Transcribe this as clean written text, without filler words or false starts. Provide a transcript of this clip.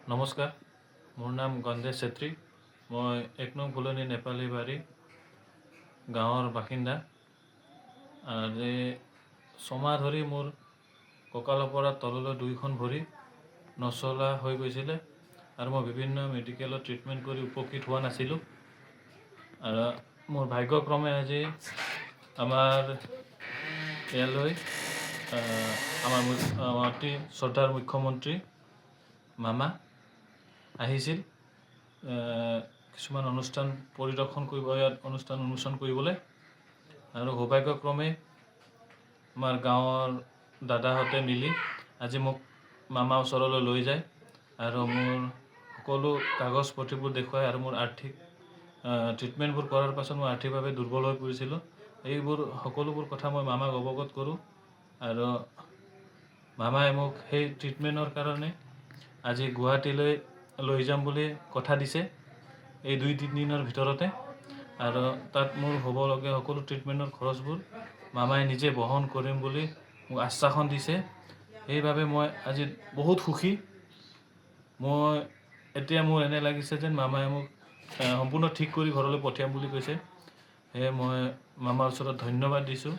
নমস্কাৰ, মোৰ নাম গণেশ চেত্ৰী। মই ১ নং ফুলনি নেপালী বাৰী গাঁৱৰ বাসিন্দা। আজি ৬ মাহ ধৰি মোৰ কঁকালৰ পৰা তললৈ ২খন ভৰি নচলা হৈ গৈছিলে আৰু মই বিভিন্ন মেডিকেলত ট্ৰিটমেণ্ট কৰি উপকৃত হোৱা নাছিলোঁ। আৰু মোৰ ভাগ্যক্ৰমে আজি আমাৰ ইয়ালৈ আমাৰ অতি শ্ৰদ্ধাৰ মুখ্যমন্ত্ৰী মামা আহিছিল কিছুমান অনুষ্ঠান পৰিদৰ্শন কৰিব, ইয়াত অনুষ্ঠান কৰিবলৈ। আৰু সৌভাগ্যক্ৰমে আমাৰ গাঁৱৰ দাদাহঁতে মিলি আজি মোক মামাৰ ওচৰলৈ লৈ যায় আৰু মোৰ সকলো কাগজ পাতিবোৰ দেখুৱাই আৰু মোৰ আৰ্থিক ট্ৰিটমেণ্টবোৰ কৰাৰ পাছত মই আৰ্থিকভাৱে দুৰ্বল হৈ পৰিছিলোঁ। এইবোৰ সকলোবোৰ কথা মই মামাক অৱগত কৰোঁ আৰু মামাই মোক সেই ট্ৰিটমেণ্টৰ কাৰণে আজি গুৱাহাটীলৈ লৈ যাম বুলি কথা দিছে এই ২-৩ দিনৰ ভিতৰতে। আৰু তাত মোৰ হ'বলগীয়া সকলো ট্ৰিটমেণ্টৰ খৰচবোৰ মামাই নিজে বহন কৰিম বুলি মোক আশ্বাসন দিছে। সেইবাবে মই আজি বহুত সুখী। এতিয়া মোৰ এনে লাগিছে যেন মামাই মোক সম্পূৰ্ণ ঠিক কৰি ঘৰলৈ পঠিয়াম বুলি কৈছে। সেয়ে মই মামাৰ ওচৰত ধন্যবাদ দিছোঁ।